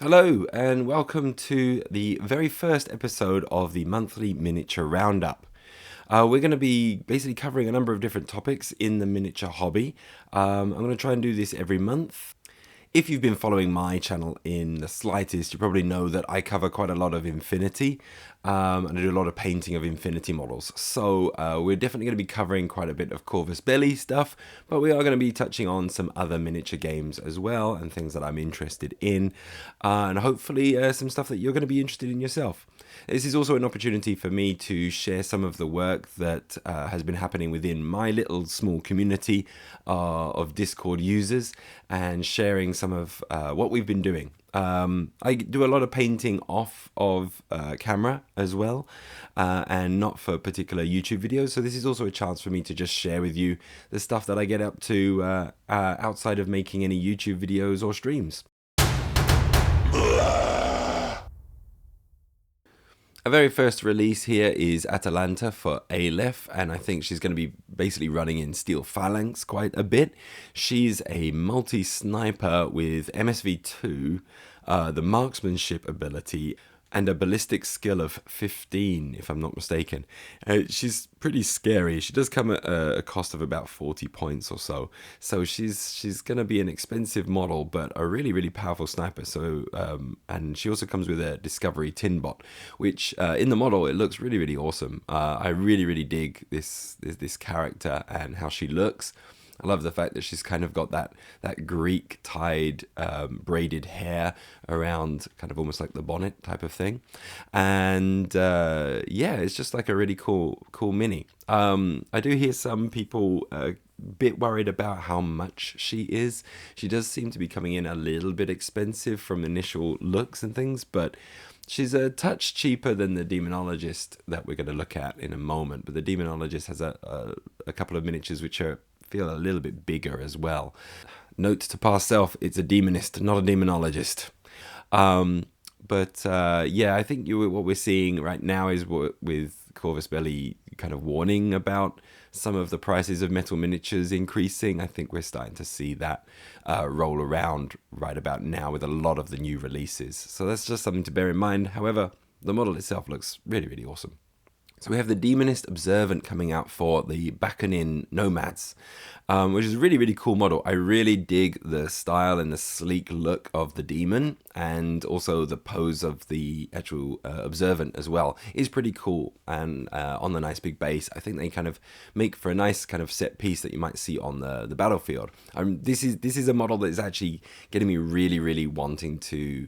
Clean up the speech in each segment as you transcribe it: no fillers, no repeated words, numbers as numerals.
Hello, and welcome to the very first episode of the Monthly Miniature Roundup. We're going to be basically covering a number of different topics in the miniature hobby. I'm going to try and do this every month. If you've been following my channel in the slightest, you probably know that I cover quite a lot of Infinity, and I do a lot of painting of Infinity models. So we're definitely going to be covering quite a bit of Corvus Belli stuff, but we are going to be touching on some other miniature games as well, and things that I'm interested in, and hopefully some stuff that you're going to be interested in yourself. This is also an opportunity for me to share some of the work that has been happening within my little small community of Discord users, and sharing some of what we've been doing. I do a lot of painting off of camera as well, and not for particular YouTube videos. So this is also a chance for me to just share with you the stuff that I get up to outside of making any YouTube videos or streams. Our very first release here is Atalanta for Aleph, and I think she's going to be basically running in Steel Phalanx quite a bit. She's a multi-sniper with MSV2, the marksmanship ability, and a ballistic skill of 15, if I'm not mistaken. She's pretty scary. She does come at a cost of about 40 points or so. So she's going to be an expensive model, but a really, really powerful sniper. So and she also comes with a Discovery Tin Bot, which in the model, it looks really, really awesome. I really, really dig this character and how she looks. I love the fact that she's kind of got that Greek tied braided hair around, kind of almost like the bonnet type of thing, and yeah, it's just like a really cool mini. I do hear some people a bit worried about how much she is. She does seem to be coming in a little bit expensive from initial looks and things, but she's a touch cheaper than the Demonologist that we're going to look at in a moment. But the Demonologist has a couple of miniatures which feel a little bit bigger as well. Note to past self, it's a demonist, not a demonologist. But yeah, I think what we're seeing right now is with Corvus Belli kind of warning about some of the prices of metal miniatures increasing. I think we're starting to see that roll around right about now with a lot of the new releases. So that's just something to bear in mind. However, the model itself looks really, really awesome. So we have the Demonist Observant coming out for the Bakunin Nomads, which is a really, really cool model. I really dig the style and the sleek look of the demon, and also the pose of the actual Observant as well is pretty cool. And on the nice big base, I think they kind of make for a nice kind of set piece that you might see on the battlefield. This is a model that is actually getting me really, really wanting to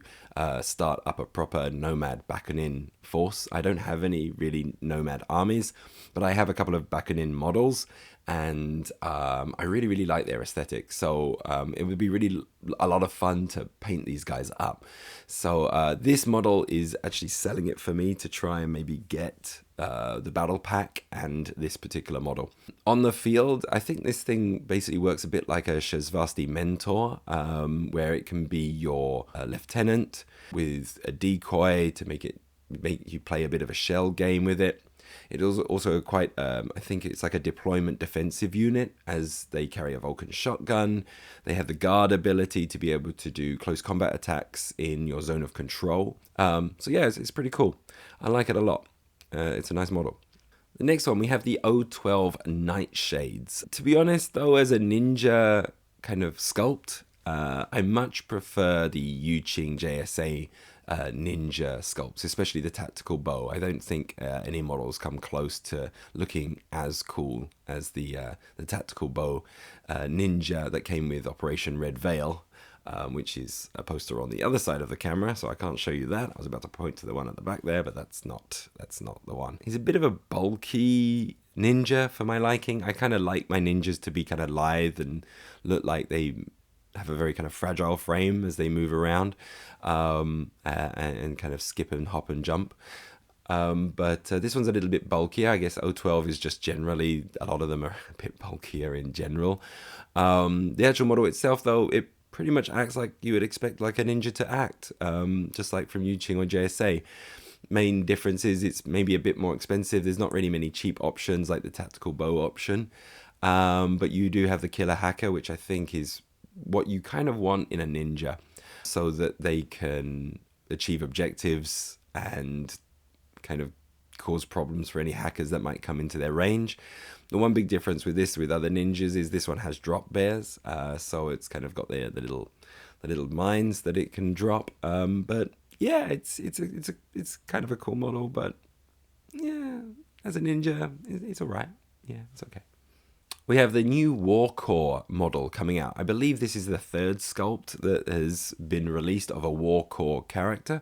start up a proper Nomad Bakunin force. I don't have any really Nomad armies, but I have a couple of Bakunin models, and I really, really like their aesthetic. So it would be really a lot of fun to paint these guys up. So this model is actually selling it for me to try and maybe get the battle pack and this particular model. On the field, I think this thing basically works a bit like a Shezvasti Mentor, where it can be your lieutenant with a decoy to make you play a bit of a shell game with it. It is also quite, I think it's like a deployment defensive unit, as they carry a Vulcan shotgun. They have the guard ability to be able to do close combat attacks in your zone of control. So yeah, it's pretty cool. I like it a lot. It's a nice model. The next one, we have the O12 Nightshades. To be honest, though, as a ninja kind of sculpt, I much prefer the Yuqing JSA ninja sculpts, especially the tactical bow. I don't think any models come close to looking as cool as the tactical bow ninja that came with Operation Red Veil, which is a poster on the other side of the camera, so I can't show you that. I was about to point to the one at the back there, but that's not the one. He's a bit of a bulky ninja for my liking. I kind of like my ninjas to be kind of lithe and look like they have a very kind of fragile frame as they move around, and kind of skip and hop and jump. But this one's a little bit bulkier. I guess O12 is just generally, a lot of them are a bit bulkier in general. The actual model itself, though, it pretty much acts like you would expect like a ninja to act, just like from Yuqing or JSA. Main difference is it's maybe a bit more expensive. There's not really many cheap options like the tactical bow option, but you do have the killer hacker, which I think is what you kind of want in a ninja. so that they can achieve objectives and kind of cause problems for any hackers that might come into their range. The one big difference with this, with other ninjas, is this one has drop bears, so it's kind of got the little mines that it can drop. But yeah, it's kind of a cool model. But yeah, as a ninja, it's all right. Yeah, it's okay. We have the new Warcrow model coming out. I believe this is the third sculpt that has been released of a Warcrow character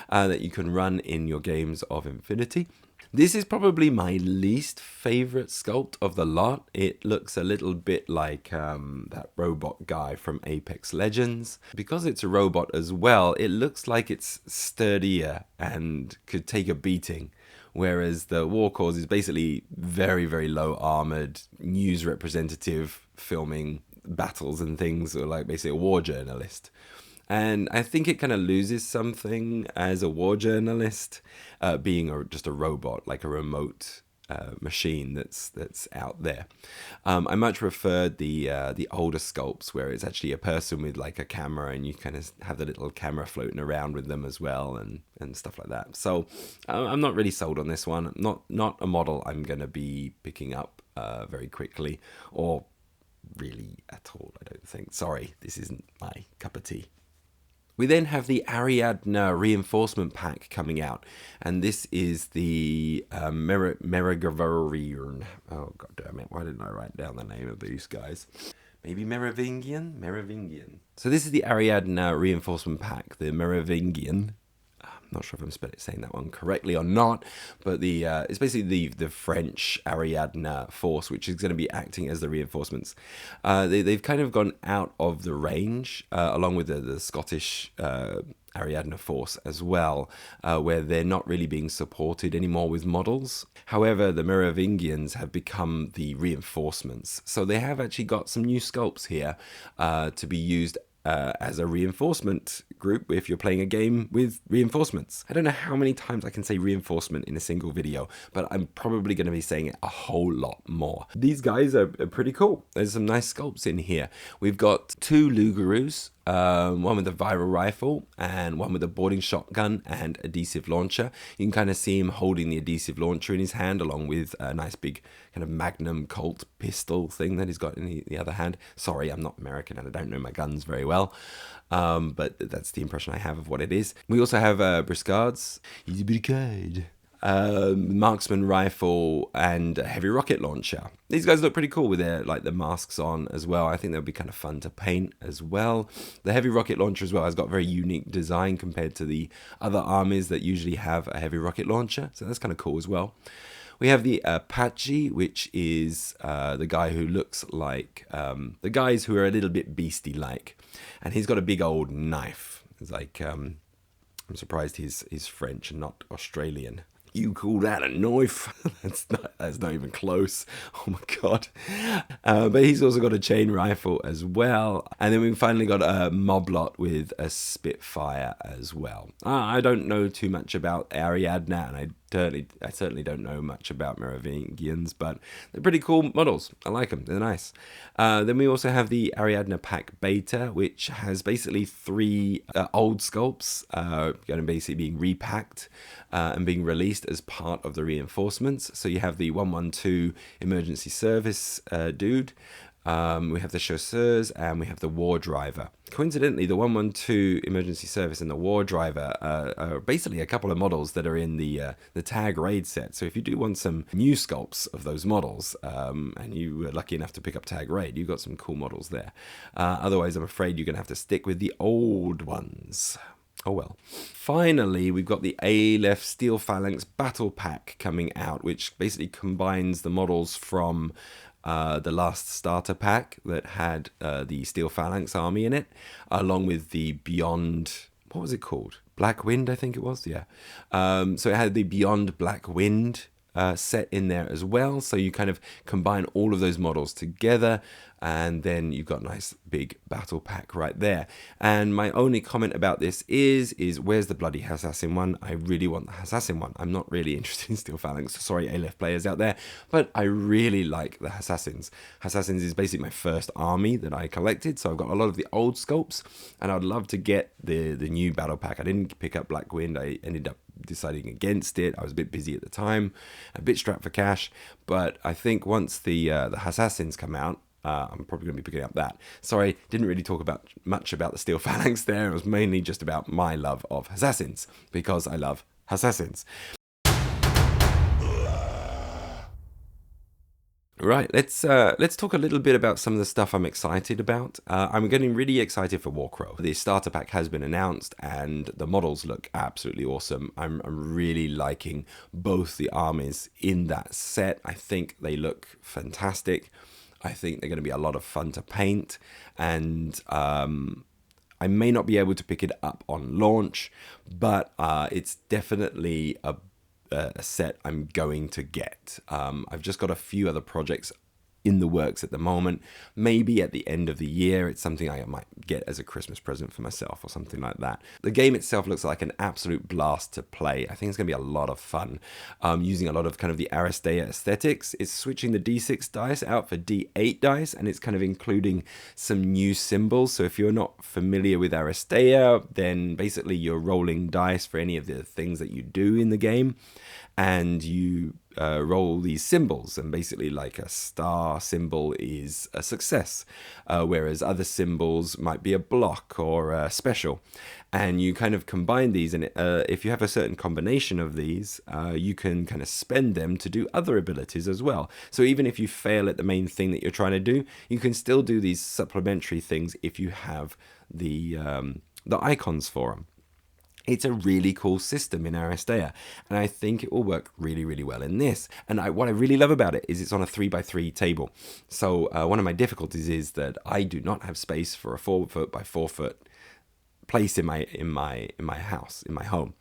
that you can run in your games of Infinity. This is probably my least favorite sculpt of the lot. It looks a little bit like that robot guy from Apex Legends. Because it's a robot as well, it looks like it's sturdier and could take a beating. Whereas the Warcrow is basically very, very low armored news representative filming battles and things, or like basically a war journalist. And I think it kind of loses something as a war journalist, being just a robot, like a remote machine that's out there. I much preferred the older sculpts where it's actually a person with like a camera, and you kind of have the little camera floating around with them as well, and stuff like that. So I'm not really sold on this one. Not a model I'm going to be picking up very quickly, or really at all, I don't think. Sorry, this isn't my cup of tea. We then have the Ariadne reinforcement pack coming out, and this is the Merovingian. Oh, god damn it! Why didn't I write down the name of these guys? Maybe Merovingian. So this is the Ariadne reinforcement pack, the Merovingian. I'm not sure if I'm saying that one correctly or not, but it's basically the French Ariadne force, which is going to be acting as the reinforcements. They've kind of gone out of the range, along with the Scottish Ariadne force as well, where they're not really being supported anymore with models. However, the Merovingians have become the reinforcements, so they have actually got some new sculpts here to be used as a reinforcement group if you're playing a game with reinforcements. I don't know how many times I can say reinforcement in a single video, but I'm probably going to be saying it a whole lot more. These guys are pretty cool. There's some nice sculpts in here. We've got two Lugaroos, one with a viral rifle and one with a boarding shotgun and adhesive launcher. You can kind of see him holding the adhesive launcher in his hand, along with a nice big kind of Magnum Colt pistol thing that he's got in the other hand. Sorry, I'm not American and I don't know my guns very well, but that's the impression I have of what it is. We also have Briscards. He's a brigade. Marksman rifle and a heavy rocket launcher. These guys look pretty cool with their the masks on as well. I think they'll be kind of fun to paint as well. The heavy rocket launcher as well has got very unique design compared to the other armies that usually have a heavy rocket launcher, so that's kind of cool as well. We have the Apache, which is the guy who looks like the guys who are a little bit beastie-like, and he's got a big old knife. It's like I'm surprised he's French and not Australian. You call that a knife? that's not even close. Oh my god. But he's also got a chain rifle as well. And then we've finally got a Moblot with a Spitfire as well. I don't know too much about Ariadne, and I certainly don't know much about Merovingians, but they're pretty cool models. I like them. They're nice. Then we also have the Ariadne Pack Beta, which has basically three old sculpts going to basically being repacked and being released as part of the reinforcements. So you have the 112 emergency service dude. We have the chasseurs, and we have the war driver. Coincidentally, the 112 emergency service and the war driver are basically a couple of models that are in the tag raid set. So if you do want some new sculpts of those models, and you were lucky enough to pick up tag raid, you've got some cool models there. Otherwise, I'm afraid you're going to have to stick with the old ones. Oh well. Finally, we've got the Aleph Steel Phalanx Battle Pack coming out, which basically combines the models from the last starter pack that had the Steel Phalanx army in it, along with the Beyond, what was it called? Black Wind, I think it was, yeah. So it had the Beyond Black Wind set in there as well. So you kind of combine all of those models together, and then you've got a nice big battle pack right there. And my only comment about this is where's the bloody assassin one? I really want the assassin one. I'm not really interested in Steel Phalanx. Sorry, Aleph players out there, but I really like the assassins. Assassins is basically my first army that I collected, so I've got a lot of the old sculpts, and I'd love to get the new battle pack. I didn't pick up Black Wind. I ended up deciding against it. I was a bit busy at the time, a bit strapped for cash, but I think once the assassins come out, I'm probably going to be picking up that. Sorry, didn't really talk about much about the Steel Phalanx there. It was mainly just about my love of assassins, because I love assassins. Right, let's talk a little bit about some of the stuff I'm excited about. I'm getting really excited for Warcrow. The starter pack has been announced, and the models look absolutely awesome. I'm really liking both the armies in that set. I think they look fantastic. I think they're going to be a lot of fun to paint, and I may not be able to pick it up on launch, but it's definitely a set I'm going to get. I've just got a few other projects in the works at the moment. Maybe at the end of the year, it's something I might get as a Christmas present for myself or something like that. The game itself looks like an absolute blast to play. I think it's going to be a lot of fun. Using a lot of kind of the Aristea aesthetics. It's switching the D6 dice out for D8 dice, and it's kind of including some new symbols. So if you're not familiar with Aristea, then basically you're rolling dice for any of the things that you do in the game, and you roll these symbols, and basically like a star symbol is a success, whereas other symbols might be a block or a special, and you kind of combine these, and if you have a certain combination of these, you can kind of spend them to do other abilities as well. So even if you fail at the main thing that you're trying to do, you can still do these supplementary things if you have the icons for them. It's a really cool system in Aristea, and I think it will work really, really well in this. And what I really love about it is it's on a 3x3 table. So one of my difficulties is that I do not have space for a 4-foot by 4-foot place in my house, in my home.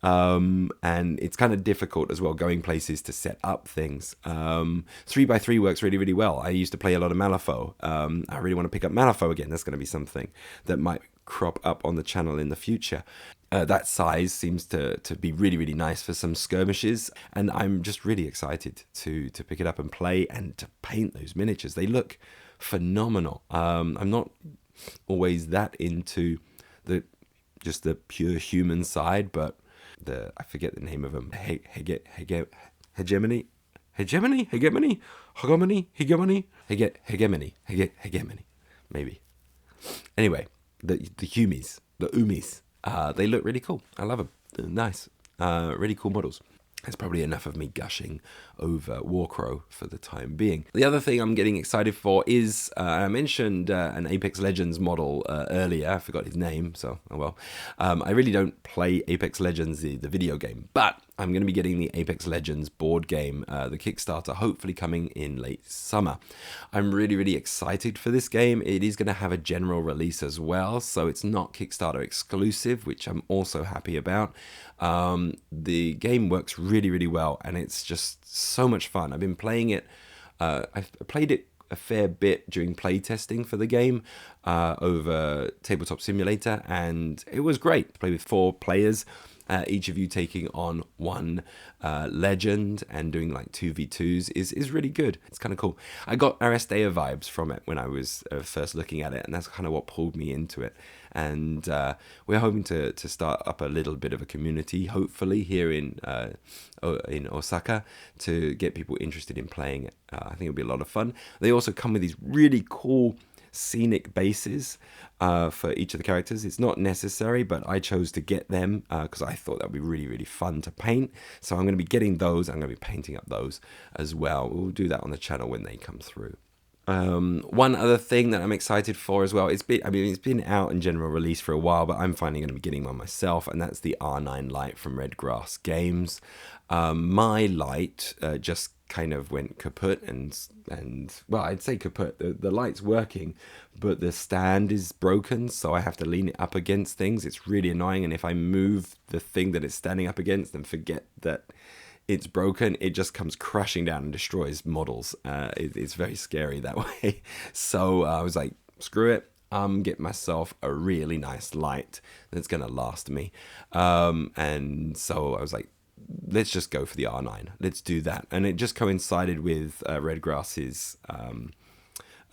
And it's kind of difficult as well going places to set up things. 3x3 works really, really well. I used to play a lot of Malifaux. I really want to pick up Malifaux again. That's going to be something that might crop up on the channel in the future. That size seems to be really, really nice for some skirmishes, and I'm just really excited to pick it up and play and to paint those miniatures. They look phenomenal. I'm not always that into the pure human side, but I forget the name of them. Hegemony, maybe. Anyway, the Humies, the Umis. They look really cool. I love them. They're nice. Really cool models. That's probably enough of me gushing over Warcrow for the time being. The other thing I'm getting excited for is, I mentioned an Apex Legends model earlier. I forgot his name, so oh well. I really don't play Apex Legends, the video game, but I'm going to be getting the Apex Legends board game, the Kickstarter, hopefully coming in late summer. I'm really, really excited for this game. It is going to have a general release as well, so it's not Kickstarter exclusive, which I'm also happy about. The game works really, really well, and it's just so much fun. I've been playing it. I played it a fair bit during playtesting for the game over Tabletop Simulator, and it was great. Play with 4 players. Each of you taking on one legend and doing like 2v2s is really good. It's kind of cool. I got Aristea vibes from it when I was first looking at it, and that's kind of what pulled me into it. And we're hoping to start up a little bit of a community, hopefully here in Osaka, to get people interested in playing it. I think it'll be a lot of fun. They also come with these really cool scenic bases for each of the characters. It's not necessary, but I chose to get them because I thought that would be really, really fun to paint. So I'm going to be getting those. I'm going to be painting up those as well. We'll do that on the channel when they come through. One other thing that I'm excited for as well, it's been out in general release for a while, but I'm finally going to be getting one myself, and that's the R9 light from Redgrass Games. My light just kind of went kaput, and well, I'd say kaput. The light's working, but the stand is broken, so I have to lean it up against things. It's really annoying, and if I move the thing that it's standing up against and forget that it's broken, it just comes crashing down and destroys models. It's very scary that way. So I was like, screw it. I'm getting myself a really nice light that's going to last me. And so I was like, let's just go for the R9. Let's do that. And it just coincided with Redgrass's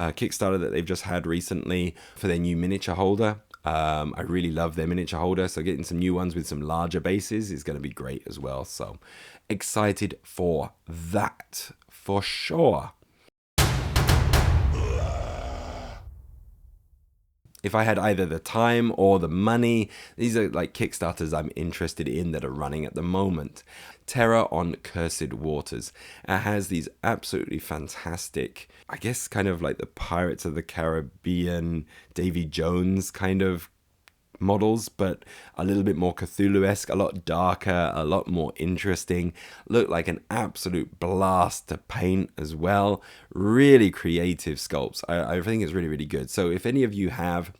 Kickstarter that they've just had recently for their new miniature holder. I really love their miniature holder, so getting some new ones with some larger bases is going to be great as well. So excited for that for sure. If I had either the time or the money, these are like Kickstarters I'm interested in that are running at the moment. Terror on Cursed Waters. It has these absolutely fantastic, I guess kind of like the Pirates of the Caribbean, Davy Jones kind of models, but a little bit more Cthulhu-esque, a lot darker, a lot more interesting. Look like an absolute blast to paint as well. Really creative sculpts. I think it's really, really good. So if any of you have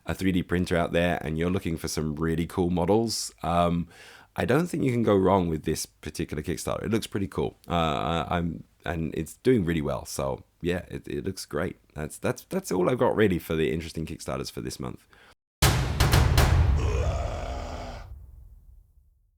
a 3D printer out there and you're looking for some really cool models, I don't think you can go wrong with this particular Kickstarter. It looks pretty cool. And it's doing really well. So yeah, it looks great. That's all I've got really for the interesting Kickstarters for this month.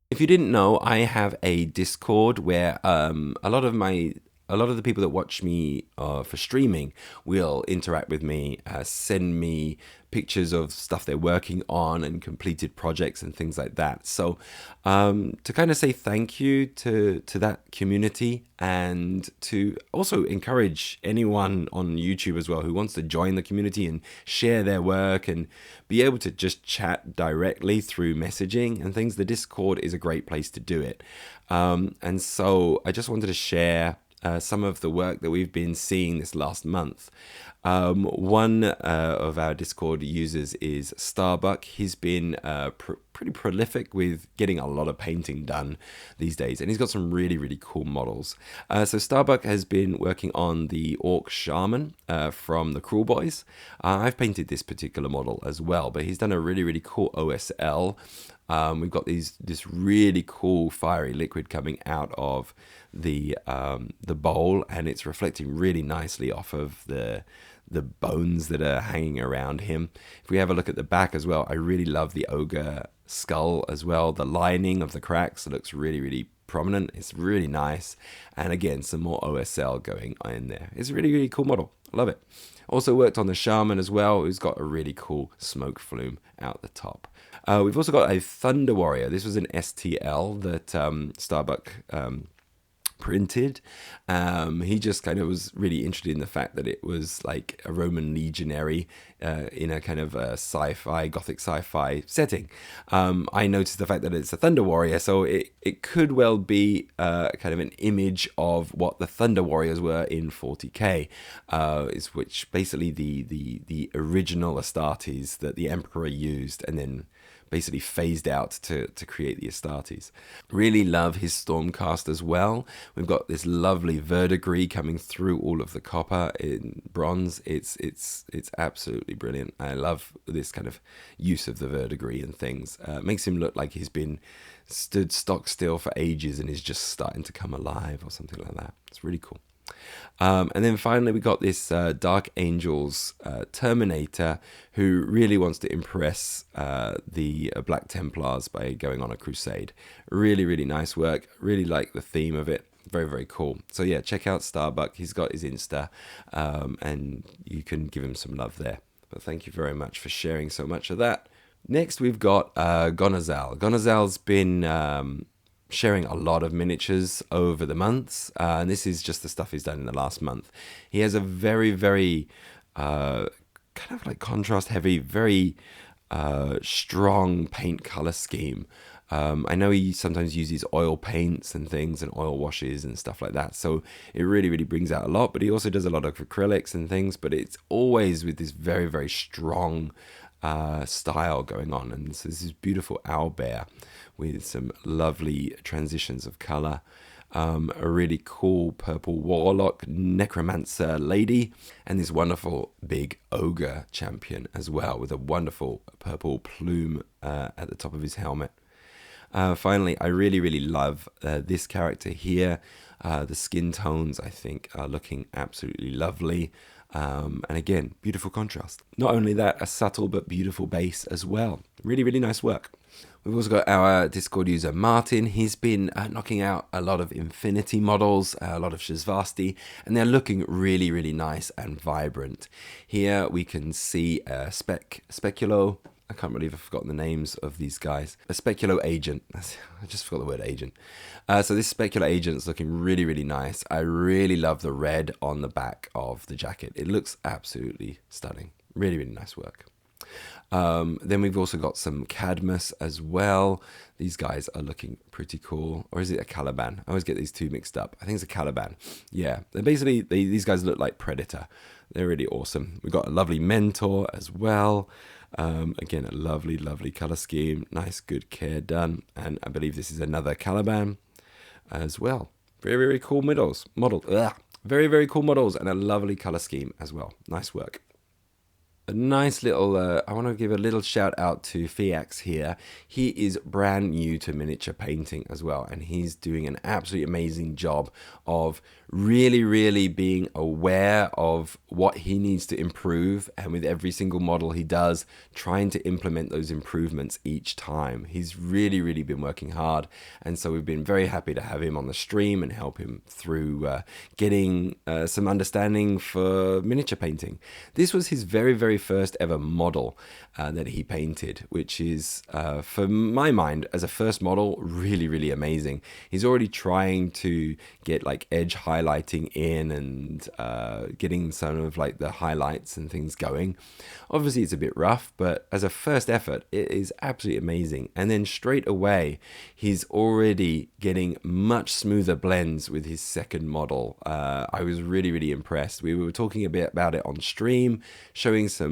If you didn't know, I have a Discord where a lot of the people that watch me for streaming will interact with me, send me pictures of stuff they're working on and completed projects and things like that. So to kind of say thank you to that community, and to also encourage anyone on YouTube as well who wants to join the community and share their work and be able to just chat directly through messaging and things, the Discord is a great place to do it. And so I just wanted to share some of the work that we've been seeing this last month. One of our Discord users is Starbuck. He's been pretty prolific with getting a lot of painting done these days, and he's got some really, really cool models. So Starbuck has been working on the Orc Shaman from the Cruel Boys. I've painted this particular model as well, but he's done a really, really cool OSL. We've got this really cool fiery liquid coming out of the bowl, and it's reflecting really nicely off of the bones that are hanging around him. If we have a look at the back as well, I really love the ogre skull as well. The lining of the cracks looks really, really prominent. It's really nice. And again, some more OSL going in there. It's a really, really cool model. I love it. Also worked on the Shaman as well, who's got a really cool smoke flume out the top. We've also got a Thunder Warrior. This was an STL that Starbuck printed. He just kind of was really interested in the fact that it was like a Roman legionary in a kind of a sci-fi, gothic sci-fi setting. I noticed the fact that it's a Thunder Warrior, so it could well be kind of an image of what the Thunder Warriors were in 40k, is which basically the original Astartes that the Emperor used and then basically phased out to create the Astartes. Really love his Stormcast as well. We've got this lovely verdigris coming through all of the copper in bronze. It's absolutely brilliant. I love this kind of use of the verdigris and things. Makes him look like he's been stood stock still for ages and is just starting to come alive or something like that. It's really cool. And then finally we got this Dark Angels Terminator, who really wants to impress the Black Templars by going on a crusade. Really, really nice work. Really like the theme of it. Very, very cool. So yeah, check out Starbuck. He's got his Insta, and you can give him some love there. But thank you very much for sharing so much of that. Next we've got Gonazal. Gonazal's been sharing a lot of miniatures over the months, and this is just the stuff he's done in the last month. He has a very, very kind of like contrast heavy, very strong paint color scheme. I know he sometimes uses oil paints and things and oil washes and stuff like that, so it really, really brings out a lot. But he also does a lot of acrylics and things, but it's always with this very, very strong style going on. And so this is beautiful owlbear with some lovely transitions of color. A really cool purple warlock necromancer lady, and this wonderful big ogre champion as well, with a wonderful purple plume at the top of his helmet. Finally, I really love this character here. The skin tones, I think, are looking absolutely lovely. And again, beautiful contrast. Not only that, a subtle but beautiful base as well. Really nice work. We've also got our Discord user Martin. He's been knocking out a lot of Infinity models, a lot of Shizvasti, and they're looking really nice and vibrant. Here we can see Speculo. I can't believe I've forgotten the names of these guys. A Speculo agent. I just forgot the word agent. So this Speculo agent is looking really nice. I really love the red on the back of the jacket. It looks absolutely stunning. Really nice work. Then we've also got some Cadmus as well. These guys are looking pretty cool. Or is it a Caliban? I always get these two mixed up. I think it's a Caliban. Yeah, these guys look like Predator. They're really awesome. We've got a lovely Mentor as well. Again, a lovely color scheme. Nice, good care done. And I believe this is another Caliban as well. Very cool models. Very cool models and a lovely color scheme as well. Nice work. A nice little, I want to give a little shout out to Fiax here. He is brand new to miniature painting as well, and he's doing an absolutely amazing job of really being aware of what he needs to improve, and with every single model he does, trying to implement those improvements each time. He's really been working hard, and so we've been very happy to have him on the stream and help him through getting some understanding for miniature painting. This was his very first ever model that he painted, which is, for my mind, as a first model, really amazing. He's already trying to get like edge highlighting in and getting some of like the highlights and things going. Obviously it's a bit rough, but as a first effort, it is absolutely amazing. And then straight away, he's already getting much smoother blends with his second model. I was really impressed. We were talking a bit about it on stream, showing some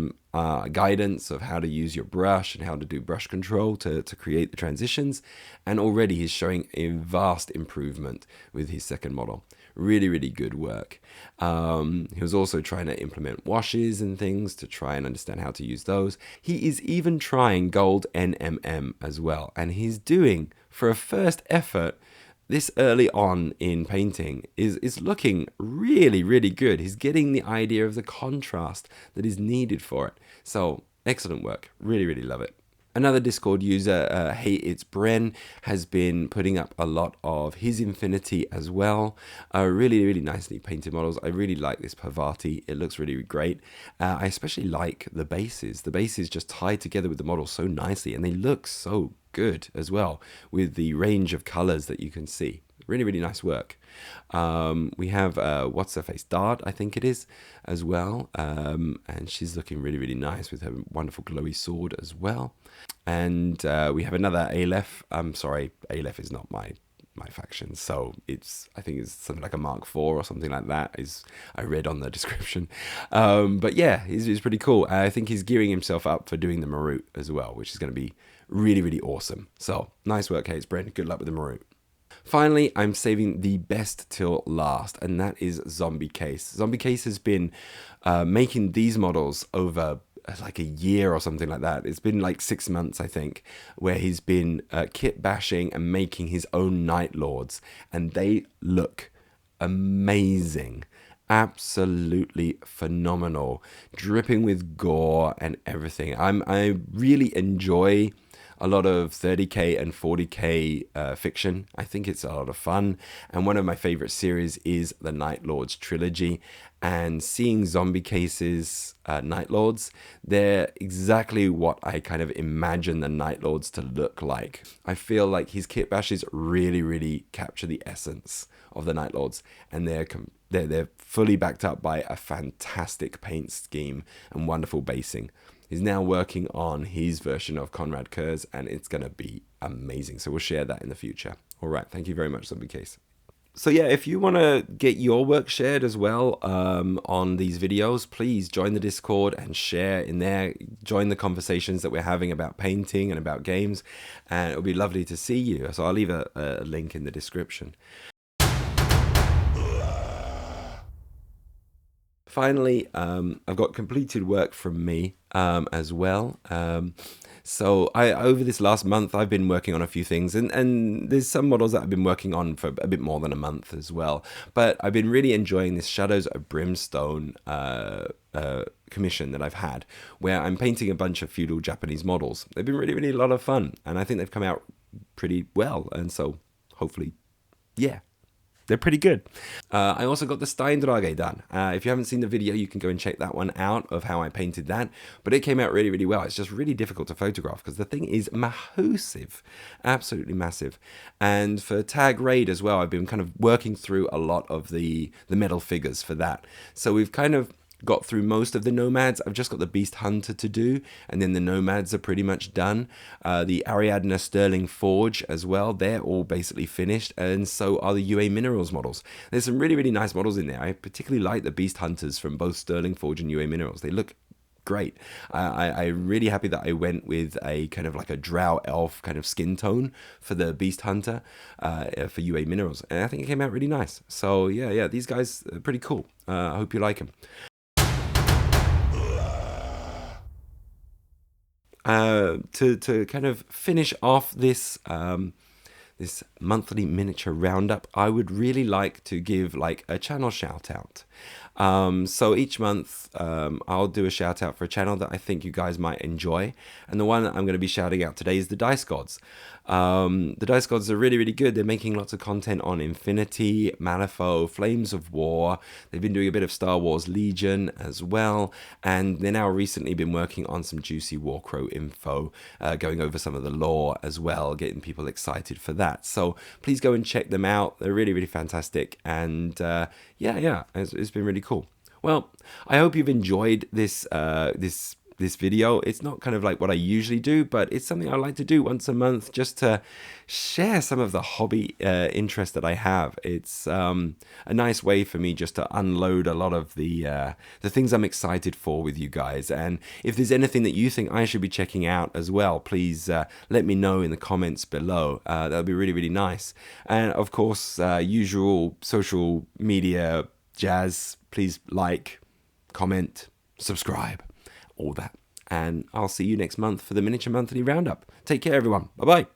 guidance of how to use your brush and how to do brush control to create the transitions, and already he's showing a vast improvement with his second model. Really good work. He was also trying to implement washes and things to try and understand how to use those. He is even trying gold NMM as well, and he's doing, for a first effort this early on in painting, is looking really good. He's getting the idea of the contrast that is needed for it. So excellent work. Really love it. Another Discord user, Hey It's Bren, has been putting up a lot of his Infinity as well. Really nicely painted models. I really like this Pavati. It looks really great. I especially like the bases. The bases just tie together with the model so nicely, and they look so good as well with the range of colors that you can see. Really nice work. We have what's her face, Dart, I think it is, as well, and she's looking really nice with her wonderful glowy sword as well. And we have another Aleph. I'm sorry, Aleph is not my faction, so I think it's something like a Mark IV or something like that, is I read on the description. But yeah, he's pretty cool. I think he's gearing himself up for doing the Marut as well, which is going to be really awesome. So nice work, Hayes Brent. Good luck with the Marut. Finally, I'm saving the best till last, and that is Zombie Case. Zombie Case has been making these models over like a year or something like that. It's been like 6 months, I think, where he's been kit bashing and making his own Night Lords, and they look amazing. Absolutely phenomenal, dripping with gore and everything. I really enjoy a lot of 30k and 40k fiction. I think it's a lot of fun, and one of my favorite series is the Night Lords trilogy, and seeing Zombie Case's Night Lords, they're exactly what I kind of imagine the Night Lords to look like. I feel like his kit bashes really capture the essence of the Night Lords, and they're fully backed up by a fantastic paint scheme and wonderful basing. He's now working on his version of Conrad Kurz, and it's going to be amazing. So we'll share that in the future. All right. Thank you very much, Zombie Case. So yeah, if you want to get your work shared as well on these videos, please join the Discord and share in there. Join the conversations that we're having about painting and about games, and it'll be lovely to see you. So I'll leave a link in the description. Finally, I've got completed work from me as well. So over this last month, I've been working on a few things, and there's some models that I've been working on for a bit more than a month as well. But I've been really enjoying this Shadows of Brimstone commission that I've had, where I'm painting a bunch of feudal Japanese models. They've been really, really a lot of fun, and I think they've come out pretty well, and so hopefully, yeah, they're pretty good. I also got the Steindrage done. If you haven't seen the video, you can go and check that one out of how I painted that. But it came out really, really well. It's just really difficult to photograph because the thing is massive, absolutely massive. And for Tag Raid as well, I've been kind of working through a lot of the metal figures for that. So we've kind of got through most of the Nomads. I've just got the Beast Hunter to do, and then the Nomads are pretty much done. The Ariadna Sterling Forge as well, they're all basically finished, and so are the UA Minerals models. There's some really, really nice models in there. I particularly like the Beast Hunters from both Sterling Forge and UA Minerals. They look great. I'm really happy that I went with a kind of like a drow elf kind of skin tone for the Beast Hunter for UA Minerals, and I think it came out really nice. So yeah, these guys are pretty cool. I hope you like them. To kind of finish off this this monthly miniature roundup, I would really like to give like a channel shout out. So each month I'll do a shout out for a channel that I think you guys might enjoy, and the one that I'm going to be shouting out today is the Dice Gods. The Dice Gods are really, really good. They're making lots of content on Infinity, Malifaux, Flames of War. They've been doing a bit of Star Wars Legion as well, and they're now recently been working on some juicy Warcrow info, going over some of the lore as well, getting people excited for that. So please go and check them out. They're really, really fantastic, and yeah, it's been really cool. Well, I hope you've enjoyed this this video. It's not kind of like what I usually do, but it's something I like to do once a month just to share some of the hobby interest that I have. It's a nice way for me just to unload a lot of the things I'm excited for with you guys. And if there's anything that you think I should be checking out as well, please let me know in the comments below. That would be really, really nice. And of course, usual social media jazz. Please like, comment, subscribe, all that. And I'll see you next month for the Miniature Monthly Roundup. Take care, everyone. Bye-bye.